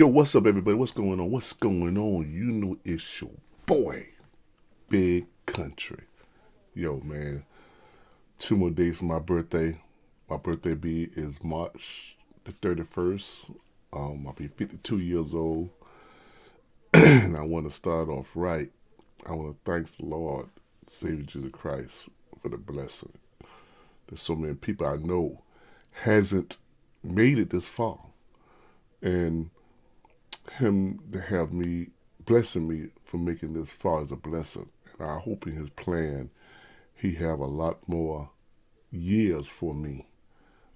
Yo, what's up, everybody? What's going on? What's going on? You know it's your boy, Big Country. Yo, man, 2 more days for my birthday. My birthday is March the 31st. I'll be 52 years old, and I want to start off right. I want to thank the Lord, Savior Jesus Christ, for the blessing. There's so many people I know hasn't made it this far, and him to have me blessing me for making this far is a blessing. And I hope in his plan he have a lot more years for me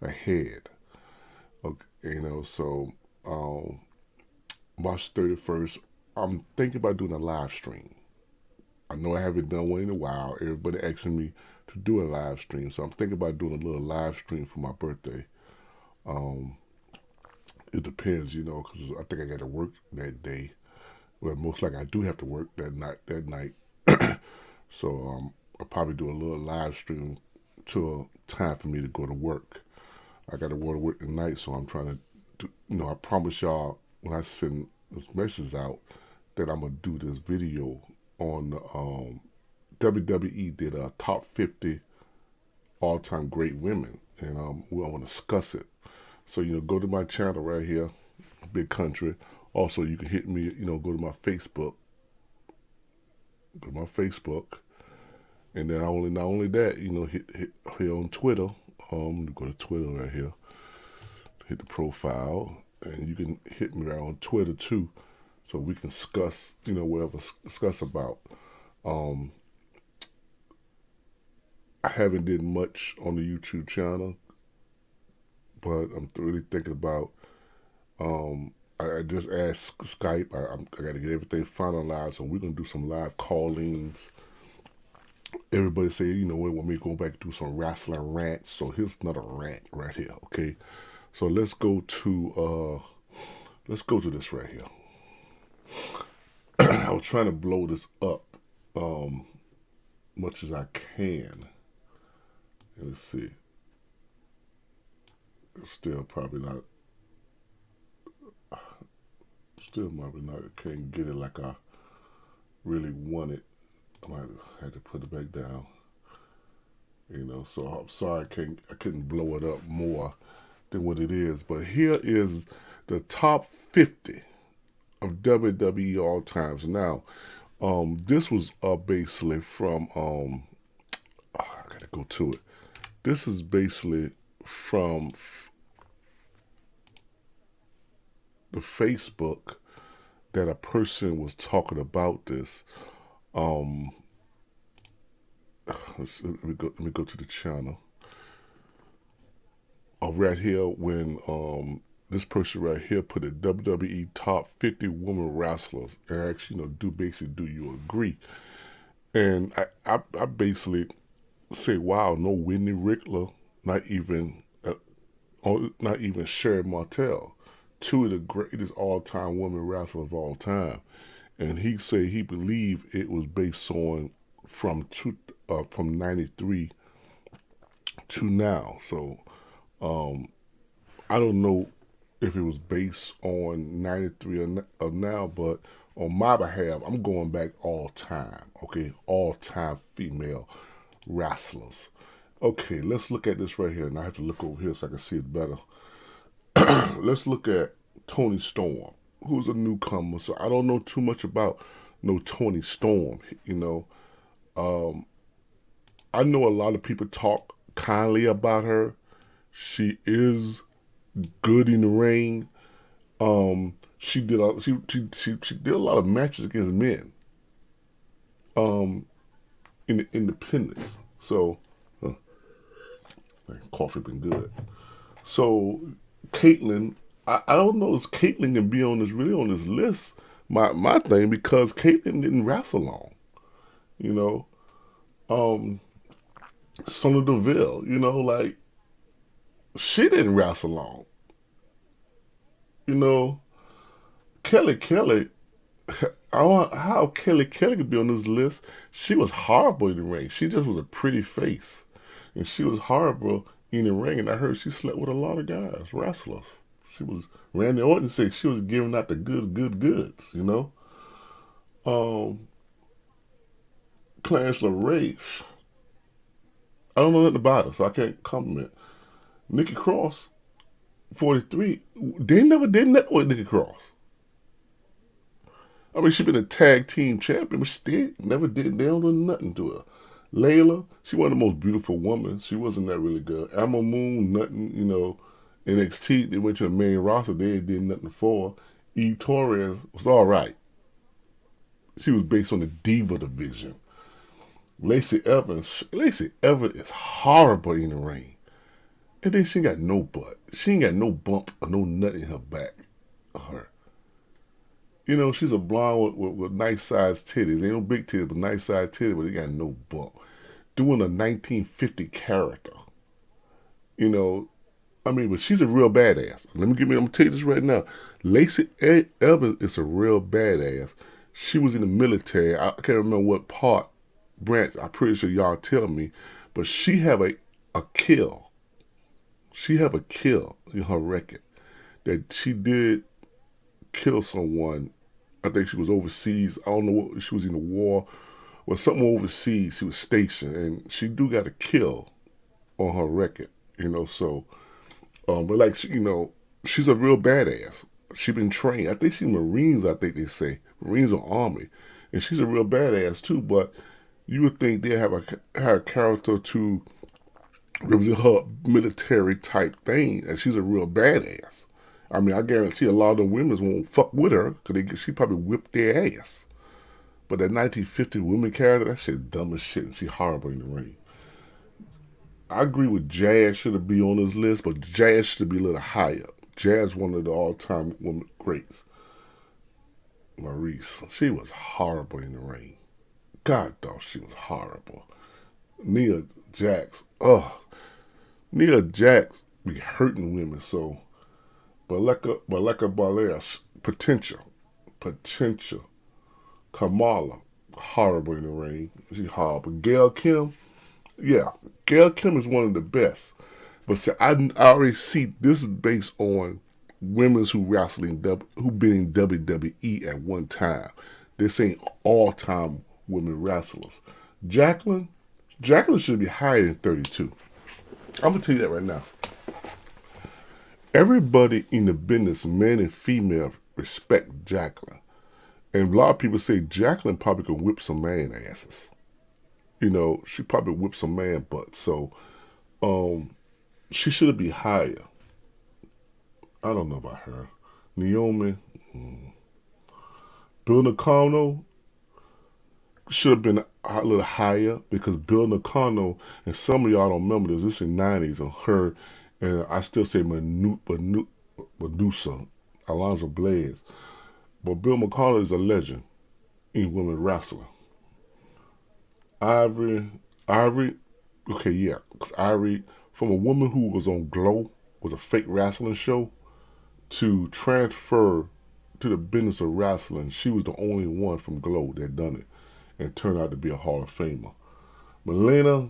ahead. Okay, so um, March 31st, I'm thinking about doing a live stream. I know I haven't done one in a while. Everybody asking me to do a live stream. So I'm thinking about doing a little live stream for my birthday. Um, it depends, because I think I got to work that day. Well, most likely I do have to work that night. So I'll probably do a little live stream till time for me to go to work. I got to go to work tonight, so I'm trying to I promise y'all when I send this message out that I'm going to do this video on WWE did a top 50 all-time great women, and we want to discuss it. So, go to my channel right here, Big Country. Also, you can hit me, go to my Facebook. Go to my Facebook. And then not only that, hit here on Twitter. Go to Twitter right here. Hit the profile. And you can hit me right on Twitter too. So we can discuss, whatever discuss about. I haven't did much on the YouTube channel, but I'm really thinking about I just asked Skype. I got to get everything finalized, so we're gonna do some live call-ins. Everybody say, when we go back and do some wrestling rants. So here's another rant right here. Okay, so let's go to this right here. I was trying to blow this up much as I can. Let's see. It's still probably not. Still probably not. I can't get it like I really want it. I might have to put it back down. So I'm sorry I couldn't blow it up more than what it is. But here is the top 50 of WWE all times. Now, this was basically from I gotta go to it. This is basically from the Facebook that a person was talking about this. Let me go to the channel. Right here, when this person right here put a WWE top 50 women wrestlers, and actually, do you agree? And I basically say, wow, no Whitney Rickler, not even Sherry Martel, two of the greatest all-time women wrestlers of all time. And he said he believed it was based on from 93 to now. So I don't know if it was based on 93 or now, but on my behalf, I'm going back all time. Okay, all time female wrestlers. Okay, let's look at this right here, and I have to look over here so I can see it better. Let's look at Toni Storm, who's a newcomer. So I don't know too much about no Toni Storm. I know a lot of people talk kindly about her. She is good in the ring. She did a lot of matches against men. In the independence. So, coffee been good. So, Caitlyn, I don't know if Caitlyn can be on this list. My thing, because Caitlyn didn't wrestle long. Sonya Deville, like she didn't wrestle long. Kelly, I don't know how Kelly could be on this list. She was horrible in the ring. She just was a pretty face, and she was horrible in the ring. And I heard she slept with a lot of guys, wrestlers. She was Randy Orton said she was giving out the goods. Um, Clarence LeRae, I don't know nothing about her, so I can't compliment. Nikki Cross, 43. They never did nothing with Nikki Cross. I mean, she been a tag team champion, but she never did. They don't do nothing to her. Layla, she wasn't the most beautiful woman. She wasn't that really good. Emma Moon, nothing. NXT, they went to the main roster. They did nothing for her. Eve Torres was all right. She was based on the Diva division. Lacey Evans is horrible in the ring. And then she ain't got no butt. She ain't got no bump or no nut in her back. Her. She's a blonde with nice sized titties. Ain't no big titties, but nice sized titties, but they got no bump. Doing a 1950 character. But she's a real badass. I'm gonna tell you this right now. Lacey Evans is a real badass. She was in the military. I can't remember what branch. I'm pretty sure y'all tell me, but she have a kill. She have a kill in her record that she did kill someone. I think she was overseas. I don't know what she was in the war or something overseas. She was stationed, and she do got a kill on her record. So. But she's a real badass. She been trained. I think she's Marines. I think they say Marines or Army, and she's a real badass too. But you would think they have a character to represent her military type thing, and she's a real badass. I mean, I guarantee a lot of the women won't fuck with her because she probably whipped their ass. But that 1950 woman character, that shit dumb as shit, and she horrible in the ring. I agree with Jazz should be on this list, but Jazz should be a little higher. Jazz one of the all-time women greats. Maurice, she was horrible in the ring. God, dog, she was horrible. Nia Jax, Nia Jax be hurting women so. But like a Belair, potential. Kamala, horrible in the ring. She horrible. Gail Kim. Yeah, Gail Kim is one of the best. But see, I already see this is based on women who been in WWE at one time. This ain't all-time women wrestlers. Jacqueline should be higher than 32. I'm gonna tell you that right now. Everybody in the business, men and female, respect Jacqueline. And a lot of people say Jacqueline probably could whip some man asses. She probably whipped some man butt. So, she should be higher. I don't know about her. Naomi, Bill Nakano should have been a little higher because Bill Nakano, and some of y'all don't remember this. This in the 90s on her, and I still say Medusa, Alonzo Blaze. But Bill Nakano is a legend in women wrestling. Ivory, okay, yeah, because Ivory, from a woman who was on Glow, was a fake wrestling show, to transfer to the business of wrestling, she was the only one from Glow that done it and turned out to be a Hall of Famer. Melina,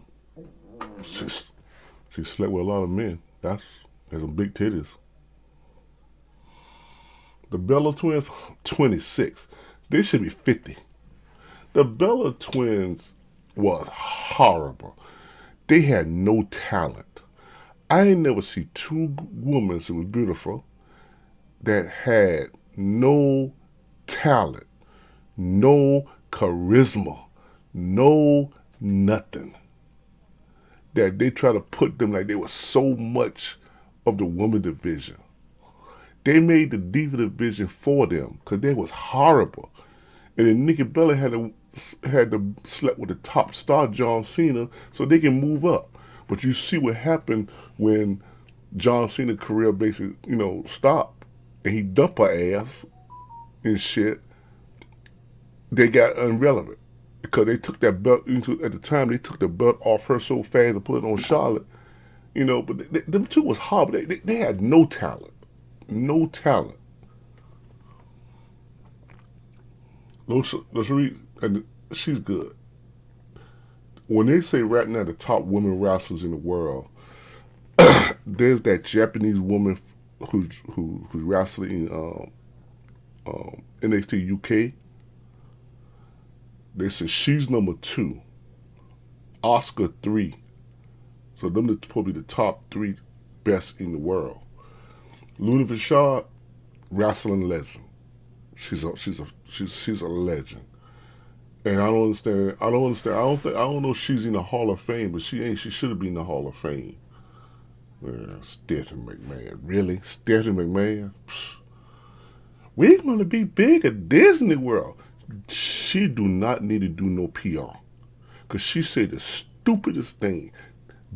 she slept with a lot of men. That's some big titties. The Bella Twins, 26. They should be 50. The Bella Twins was horrible. They had no talent. I ain't never see two women who was beautiful that had no talent, no charisma, no nothing. That they try to put them like they were so much of the woman division. They made the diva division for them because they was horrible. And then Nikki Bella had to sleep with the top star John Cena so they can move up. But you see what happened when John Cena's career basically, stopped and he dumped her ass and shit. They got irrelevant because they took that belt at the time. They took the belt off her so fast and put it on Charlotte. But them two was horrible. They had no talent. No talent. Let's read, and she's good. When they say right now the top women wrestlers in the world, there's that Japanese woman who's wrestling NXT UK. They said she's number 2, Oscar 3. So them are probably the top 3 best in the world. Luna Vachon, wrestling legend. She's a legend. And I don't understand. I don't understand. I don't know if she's in the Hall of Fame, but she ain't. She should have been in the Hall of Fame. Yeah, Stephanie McMahon. Really? Stephanie McMahon? Psh. We're going to be big at Disney World. She do not need to do no PR. Because she said the stupidest thing.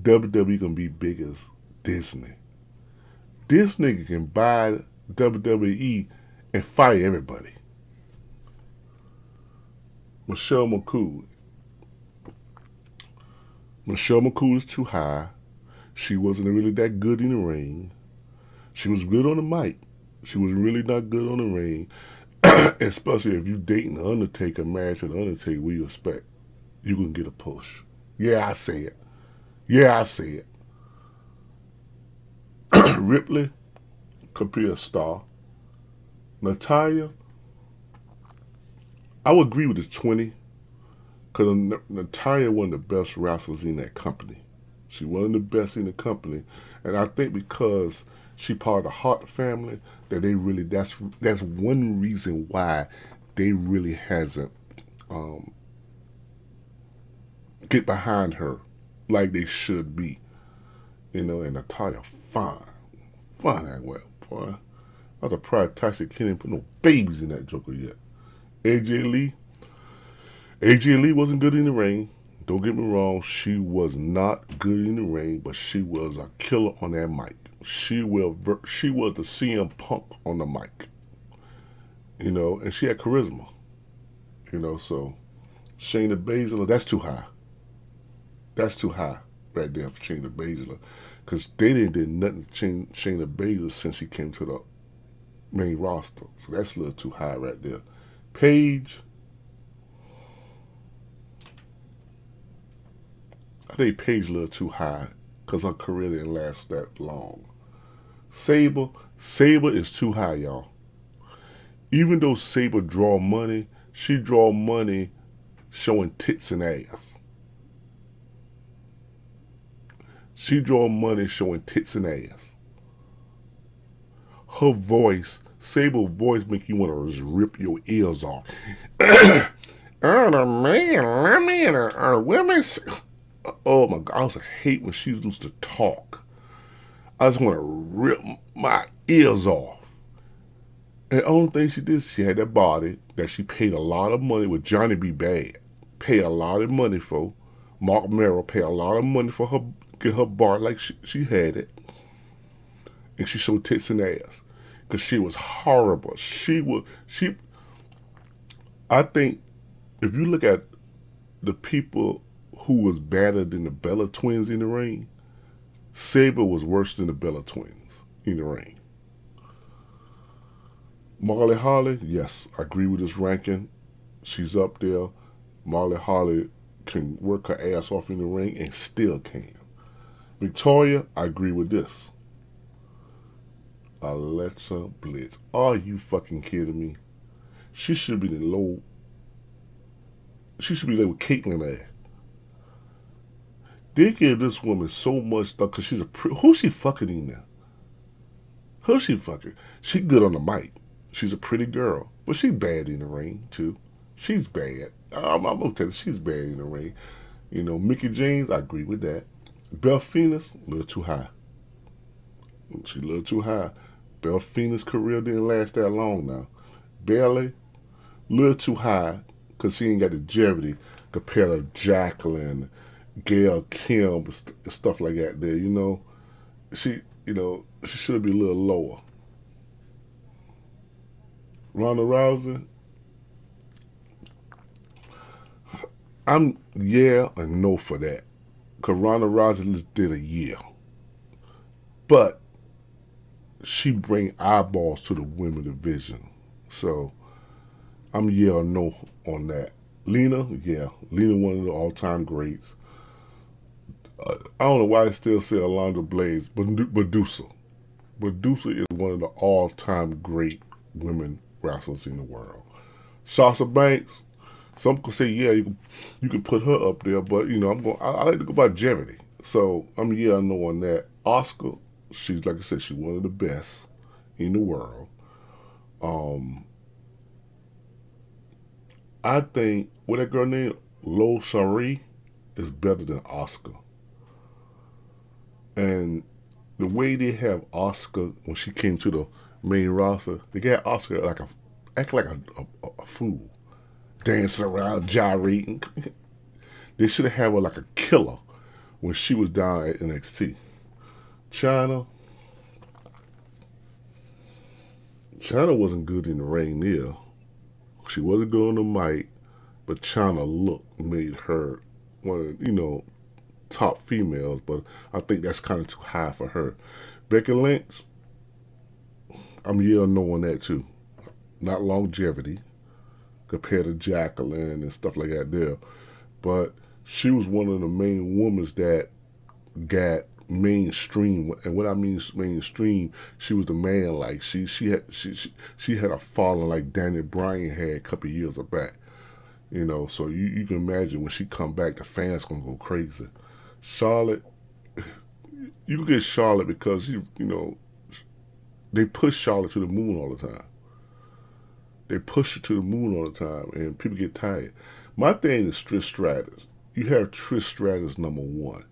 WWE going to be big as Disney. This nigga can buy WWE and fire everybody. Michelle McCool. Michelle McCool is too high. She wasn't really that good in the ring. She was good on the mic. She was really not good on the ring. Especially if you dating the Undertaker, married to the Undertaker, what you expect? You can get a push. Yeah, I say it. Yeah, I say it. Ripley could be a star. Natalia, I would agree with the 20. Because Natalia one of the best wrestlers in that company. She one of the best in the company. And I think because she part of the Hart family, that they really, that's one reason why they really hasn't get behind her like they should be. You know, and Natalia fine. Fine that well, boy. I was surprised Tyson can't even put no babies in that joker yet. AJ Lee. AJ Lee wasn't good in the ring. Don't get me wrong, she was not good in the ring, but she was a killer on that mic. She was the CM Punk on the mic. You know, and she had charisma. You know, so Shayna Baszler, that's too high. That's too high right there for Shayna Baszler. Because they didn't do nothing to Shayna Baszler since she came to the main roster. So that's a little too high right there. Paige, I think Paige a little too high because her career didn't last that long. Sable is too high, y'all. Even though Sable draw money, she draw money showing tits and ass. She draw money showing tits and ass. Her voice, Sable voice, make you want to just rip your ears off. Oh, the man, women. Oh my God, I also hate when she used to talk. I just want to rip my ears off. And the only thing she did, she had that body that she paid a lot of money with Johnny B. Bad. Paid a lot of money for. Mark Merrill paid a lot of money for her, get her body like she had it. And she showed tits and ass. Because she was horrible. I think if you look at the people who was better than the Bella twins in the ring, Sable was worse than the Bella twins in the ring. Molly Holly, yes, I agree with this ranking. She's up there. Molly Holly can work her ass off in the ring and still can. Victoria, I agree with this. Alexa Bliss. Are you fucking kidding me? She should be in low. She should be there with Caitlyn there. They give this woman so much stuff because she's who's she fucking in there? Who's she fucking? She good on the mic. She's a pretty girl, but she's bad in the ring too. She's bad. I'm gonna tell you, she's bad in the ring. You know, Mickey James, I agree with that. Belle Phoenix, a little too high. She's a little too high. Belle Phoenix' career didn't last that long now. Bailey, a little too high because she ain't got the longevity compared to Jacqueline, Gail Kim, stuff like that. There, you know, she should be a little lower. Ronda Rousey, I'm yeah and no for that. Because Ronda Rousey just did a year. But she bring eyeballs to the women division. So I'm yeah or no on that. Lena, yeah. Lena one of the all-time greats. I don't know why I still say Alondra Blaze, but Medusa. Medusa is one of the all-time great women wrestlers in the world. Sasha Banks, some could say, yeah, you can put her up there, but I like to go by longevity. So yeah, I know on that. Oscar, she's like I said, she's one of the best in the world. Um, I think what that girl named Lo Cherie is better than Oscar. And the way they have Oscar when she came to the main roster, they got Oscar like a act like a fool, dancing around, gyrating. They should have had her like a killer when she was down at NXT. China, China wasn't good in the ring there. She wasn't good on the mic, but China look made her one of top females. But I think that's kind of too high for her. Becky Lynch, I'm yeah no on that too. Not longevity compared to Jacqueline and stuff like that there, but she was one of the main women that got mainstream. And what I mean mainstream, she was the man. Like she had a following like Danny Bryan had a couple of years back. So you can imagine when she come back, the fans gonna go crazy. Charlotte, you can get Charlotte because they push Charlotte to the moon all the time. They push her to the moon all the time, and people get tired. My thing is Trish Stratus. You have Trish Stratus number one,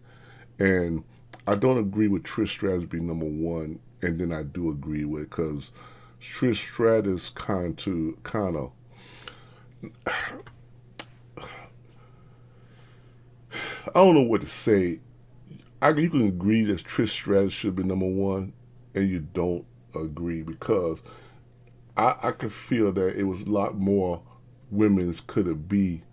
and I don't agree with Trish Stratus being number one, and then I do agree with because Trish Stratus kind of I don't know what to say. You can agree that Trish Stratus should be number one, and you don't agree because I could feel that it was a lot more women's could it be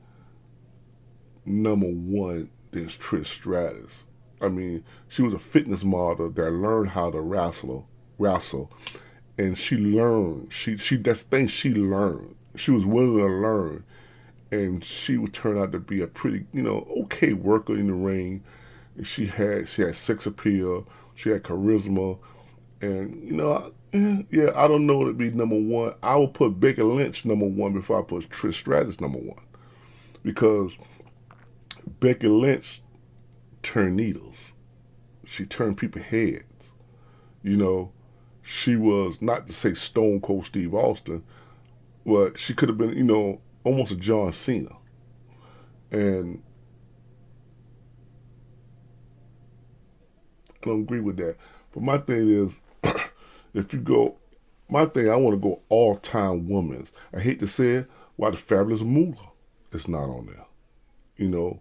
number one than Trish Stratus. I mean, she was a fitness model that learned how to wrestle, and she learned. She that's the thing she learned. She was willing to learn, and she would turn out to be a pretty okay worker in the ring. She had sex appeal, she had charisma, and yeah, I don't know what it'd be number one. I would put Becky Lynch number one before I put Trish Stratus number one because Becky Lynch turned needles. She turned people's heads. You know, she was not to say Stone Cold Steve Austin, but she could have been almost a John Cena. And I don't agree with that. But my thing is, if you go, my thing, I want to go all time women's. I hate to say it, why the Fabulous Moolah is not on there. You know,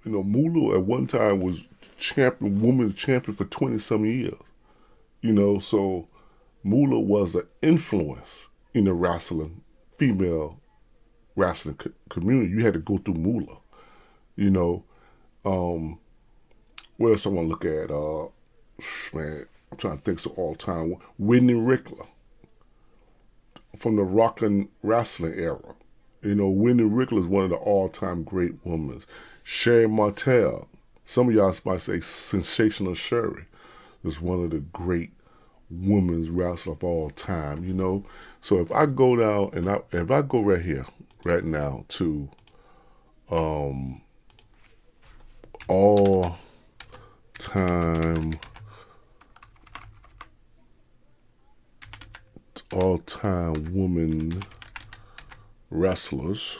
Moolah at one time was women's champion for 20 some years. So Moolah was an influence in the female wrestling community. You had to go through Moolah. You know, um, what else I want to look at? Man, I'm trying to think of all time. Whitney Rickler from the Rockin' Wrestling era. Whitney Rickler is one of the all-time great women. Sherry Martel, some of y'all might say Sensational Sherry, is one of the great women's wrestlers of all time. So if I go down and if I go right here, right now to all time women wrestlers.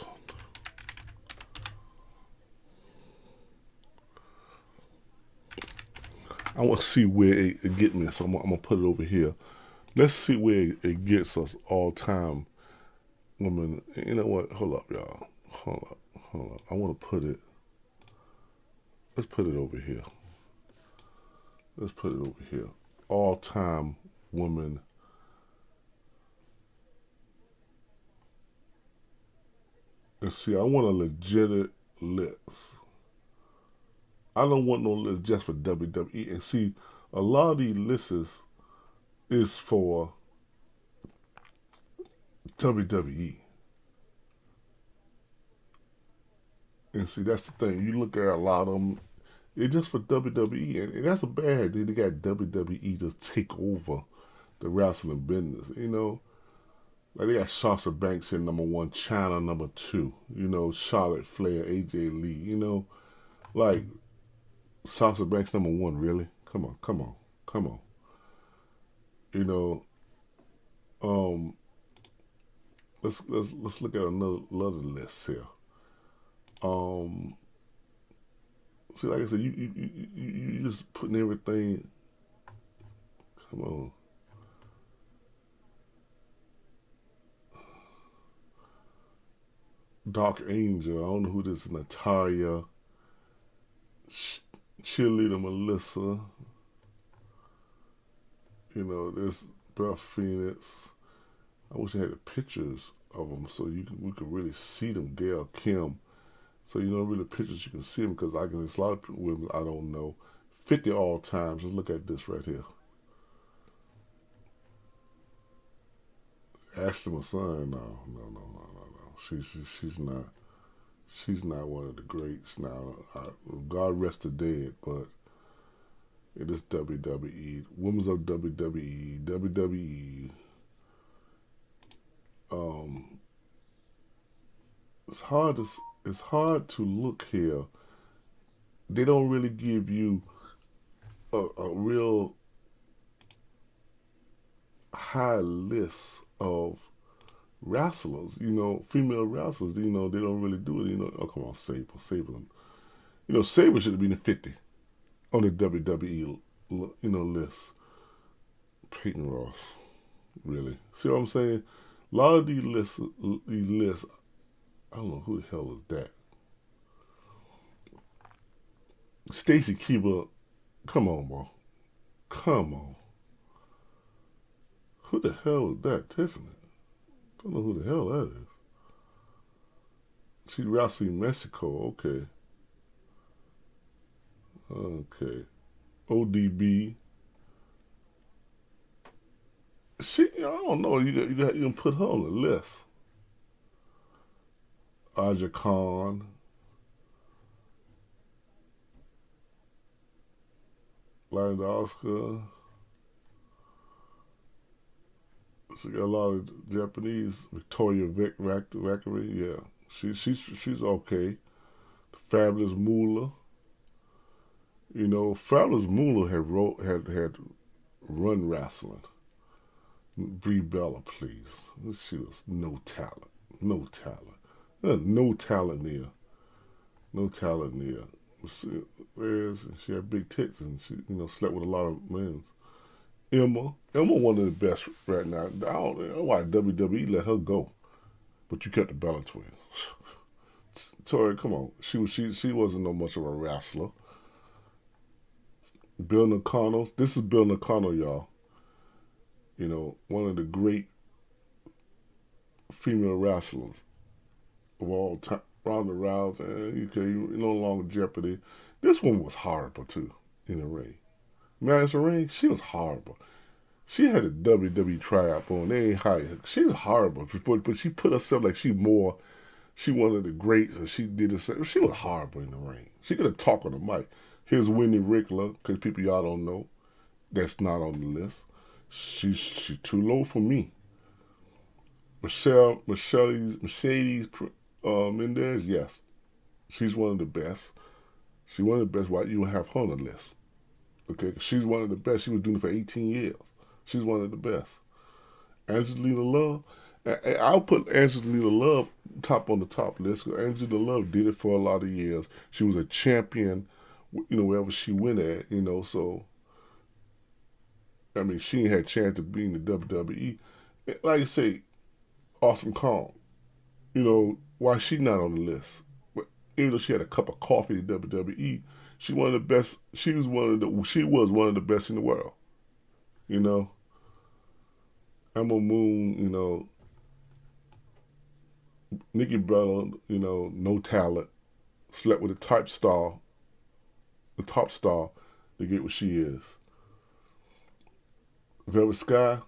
I want to see where it get me, so I'm gonna put it over here. Let's see where it gets us all time women. You know what? Hold up, y'all. Hold up. I want to put it. Let's put it over here. All time women. Let's see. I want a legitimate list. I don't want no list just for WWE. And see, a lot of these lists is for WWE. And see, that's the thing. You look at a lot of them, It's just for WWE, and that's a bad. They got WWE to take over the wrestling business. Like they got Sasha Banks in number one, China number two. Charlotte Flair, AJ Lee. Like Sasha Banks number one. Really? Come on, come on, come on. You know, um, let's look at another list here. Um, See, like I said, you just putting everything. Come on, Dark Angel. I don't know who this is. Natalia, cheerleader Melissa. This Beth Phoenix. I wish I had the pictures of them so we could really see them. Gail Kim. So really pictures you can see them because there's a lot of women I don't know. 50 all times. Let's look at this right here. Ashley Masson. No, no, no, no, no, no. She's not one of the greats now. God rest the dead, but it is WWE. Women's of WWE. WWE. Um, it's hard to look here. They don't really give you a real high list of wrestlers. Female wrestlers. They don't really do it. Oh come on, Sable. Sable should have been in 50 on the WWE list. Peyton Ross, really. See what I'm saying? A lot of these lists, I don't know who the hell is that. Stacy Keebler, come on, bro. Come on. Who the hell is that? Tiffany. Don't know who the hell that is. She wrestling Mexico. Okay. Okay. ODB. I don't know. You can put her on the list. Aja Khan. Linda Oscar. She got a lot of Japanese. Victoria Vickery. Yeah. She's okay. Fabulous Moolah. Fabulous Moolah had run wrestling. Brie Bella, please. She was no talent. No talent. No talent there. No talent there. She had big tits and she slept with a lot of men. Emma, one of the best right now. I don't know why WWE let her go, but you kept the Bella twins. Tori, come on. She wasn't no much of a wrestler. Bill Nakano. This is Bill Nakano, y'all. One of the great female wrestlers of all time. Ronda Rousey, no longer Jeopardy. This one was horrible too in the ring. Madison Ring, she was horrible. She had a WWE tryout on. They ain't hired her. She was horrible, but she put herself like she one of the greats, and she did it. She was horrible in the ring. She could have talked on the mic. Here's Wendy Rickler, because people y'all don't know, that's not on the list. She's too low for me. Mercedes Mendez, yes, she's one of the best. She's one of the best. Why you have her on the list? Okay, she's one of the best. She was doing it for 18 years. She's one of the best. Angelina Love, I'll put Angelina Love top on the top list. Angelina Love did it for a lot of years. She was a champion, wherever she went at. So she ain't had a chance to be in the WWE. Like I say, Awesome Kong. Why she not on the list? But even though she had a cup of coffee in WWE, she one of the best. She was one of the best in the world. You know, Emma Moon. Nikki Bella. No talent. Slept with the top star, to get what she is. Velvet Sky,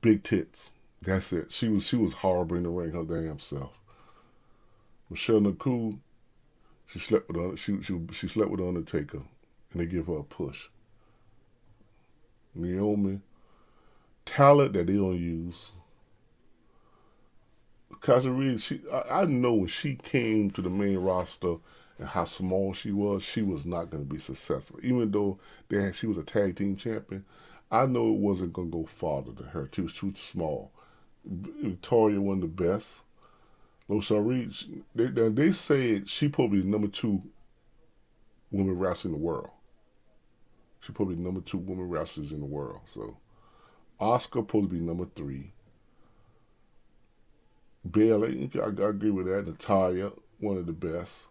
big tits. That's it. She was horrible in the ring, her damn self. Michelle McCool, She slept with she slept with the Undertaker, and they give her a push. Naomi, talent that they don't use. Casa Reed, I know when she came to the main roster and how small she was not going to be successful. Even though she was a tag team champion, I know it wasn't going to go farther than her. She was too small. Victoria, one of the best. Losha Reed, they said she probably the number two woman wrestler in the world. She probably the number two woman wrestlers in the world. So Oscar supposed to be number three. Bailey, I agree with that. Natalia, one of the best.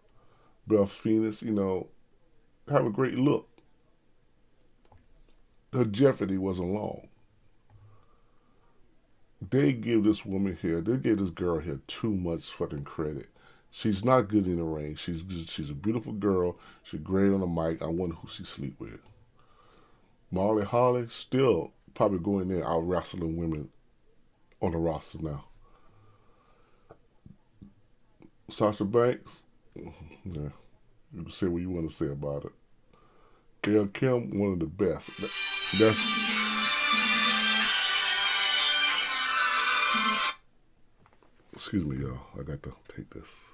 Beth Phoenix, have a great look. Her jeopardy wasn't long. They give this woman here, they give this girl here too much fucking credit. She's not good in the ring. She's a beautiful girl. She's great on the mic. I wonder who she sleep with. Molly Holly still probably going there out wrestling women on the roster now. Sasha Banks, yeah, you can say what you want to say about it. Gail Kim, one of the best. That's excuse me, y'all. I got to take this.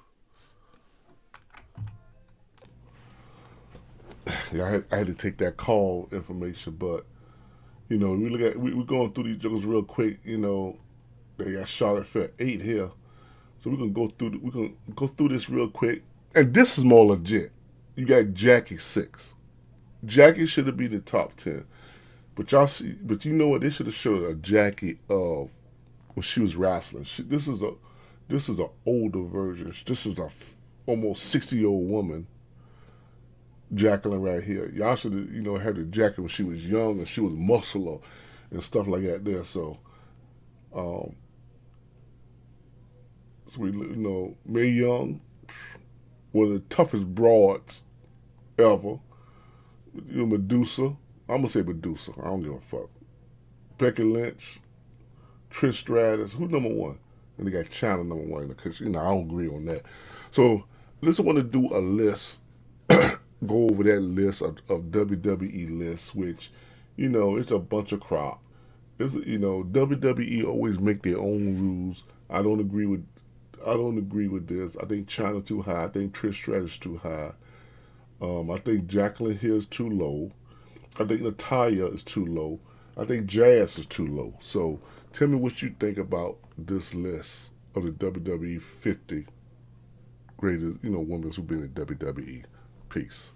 Yeah, I had to take that call information, but we're going through these jokers real quick. They got Charlotte Fair 8 here, so we can go through this real quick. And this is more legit. You got Jackie 6. Jackie should have been the top 10, but you know what? They should have showed a Jackie of when she was wrestling. This is a older version. This is a almost 60-year-old woman. Jacqueline right here. Y'all should have, had the Jackie when she was young and she was muscular and stuff like that there. So, um, Mae Young, one of the toughest broads ever. Medusa. I'm gonna say Medusa. I don't give a fuck. Becky Lynch, Trish Stratus. Who's number one? And they got China number one because I don't agree on that. So let's want to do a list. Go over that list of WWE lists, which it's a bunch of crap. WWE always make their own rules. I don't agree with this. I think China too high. I think Trish Stratus too high. I think Jacqueline here is too low. I think Natalia is too low. I think Jazz is too low. So tell me what you think about this list of the WWE 50 greatest, women who've been in WWE. Peace.